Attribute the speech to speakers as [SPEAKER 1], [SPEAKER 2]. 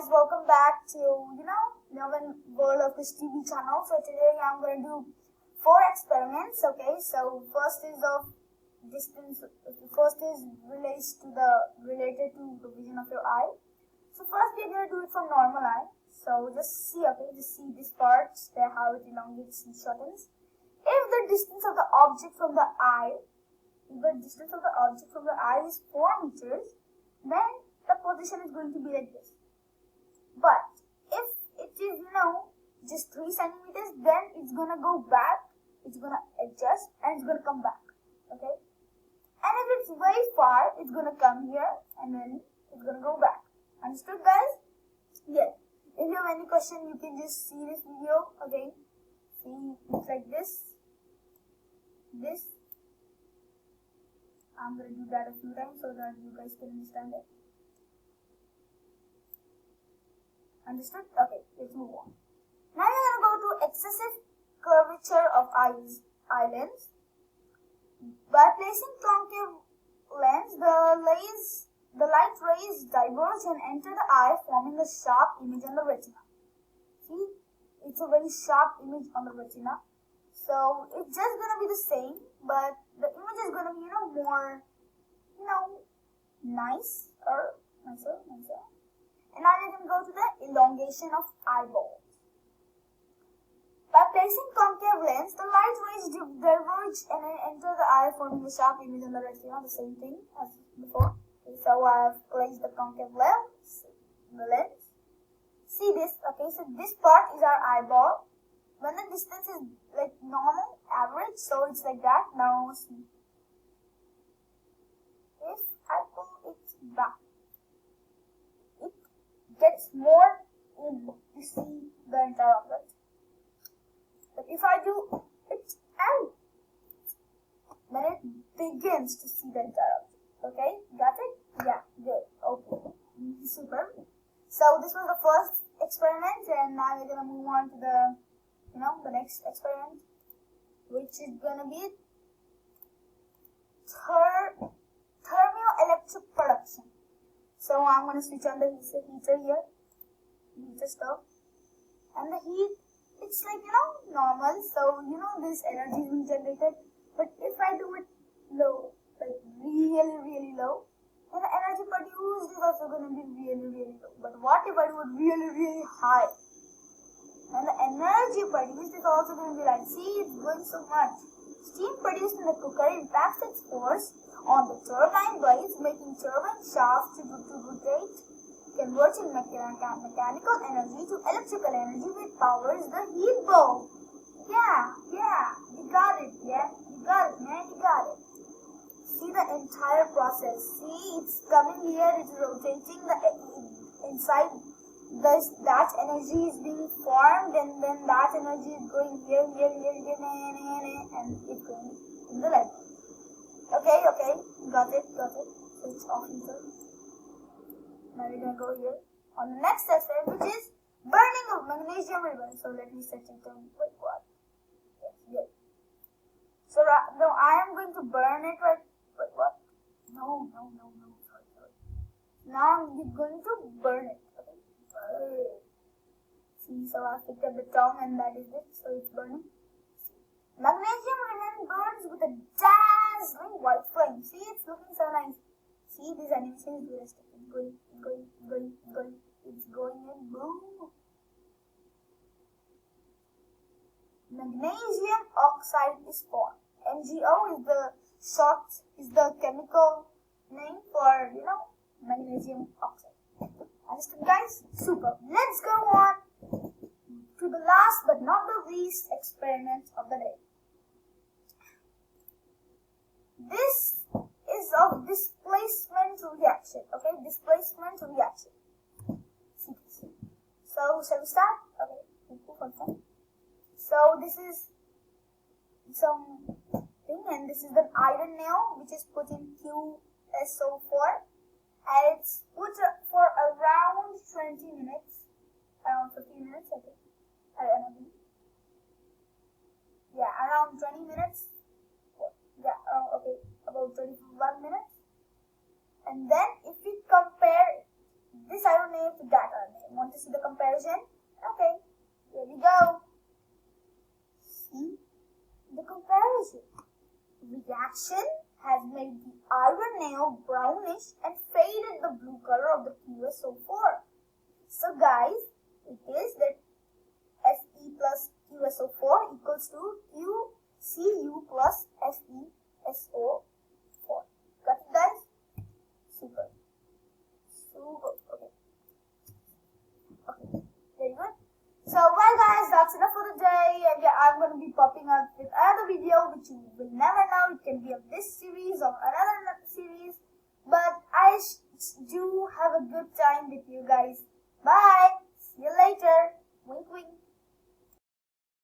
[SPEAKER 1] guys, welcome back to Melvin World of this TV channel. So today I'm going to do 4 experiments. Okay, so first is of distance. First is related to the vision of your eye. So first we're going to do it from normal eye. So just see this part, how it elongates and shortens. If the distance of the object from the eye, is 4 meters, then the position is going to be like this. But if it is just 3 centimeters, then it's gonna go back, it's gonna adjust, and it's gonna come back. Okay, and if it's very far, it's gonna come here and then it's gonna go back. Understood, guys? Yeah. If you have any question, you can just see this video again. See, it's like this. I'm gonna do that a few times so that you guys can understand it. Understood? Okay, let's move on. Now we're gonna go to excessive curvature of eye lens. By placing concave lens, the light rays diverge and enter the eye, forming a sharp image on the retina. See, it's a very sharp image on the retina. So it's just gonna be the same, but the image is gonna be more nicer. And now we can go to the elongation of eyeballs. By placing concave lens, the light rays diverge and enter the eye, forming a sharp image on the retina. The same thing as before. Okay, so I've placed the concave lens. See this? Okay, so this part is our eyeball. When the distance is like normal, average, so it's like that. Now see. If I pull it back, it gets more in to see the entire object. But if I do it out, then it begins to see the entire object. Okay, got it? Yeah, good. Okay, super. So this was the first experiment, and now we're gonna move on to the next experiment, which is gonna be thermoelectric production. So I'm gonna switch on the heater here, heater stuff, and the heat, it's like normal. So this energy is being generated. But if I do it low, like really low, then the energy produced is also gonna be really low. But what if I do it really high? And the energy produced is also going to be like, see, it's going so much. Steam produced in the cooker impacts its force on the turbine blades, making turbine shafts to rotate, converting mechanical energy to electrical energy, which powers the heat bulb. Yeah, you got it, you got it, man, you got it. See the entire process. See, it's coming here, it's rotating the inside. That energy is being formed, and then that energy is going here, and it's going in the light. Okay, got it. So it's off here. Now we're gonna go here on the next experiment, which is burning of magnesium ribbon. So let me set it on. Wait, what? Yes, good. So no, I am going to burn it right. Wait, what? No. Sorry. Now I'm going to burn it. See, so I picked up the tongue, and that is it. So it's burning. Magnesium ribbon burns with a dazzling white flame. See, it's looking so nice. See, this animation is realistic. It's going. It's going in. Boom. Magnesium oxide is formed. MgO is the chemical name for magnesium oxide. Understood, guys? Super. Let's go on to the last but not the least experiment of the day. This is of displacement reaction. Okay, displacement reaction. See. So shall we start? Okay. So this is some thing, and this is the iron nail, which is put in QSO4. And it's put for around 20 minutes, around 15 minutes, I think. I don't know. Yeah, around 20 minutes. Yeah, okay, about 31 minutes. And then if we compare this iron nail to that iron nail, conversion. Okay, here we go. See the comparison. Reaction has made the iron nail brownish and faded the blue color of the QSO4. So guys, it is that Fe plus QSO4 equals to QCU plus FeSO4. Got it, guys? Super. Okay. Okay. Very good. So, well guys, that's enough for the day. And yeah, I'm going to be popping up with another video which you will never know. It can be of this series or another series. But I do have a good time with you guys. Bye. See you later. Wink wink.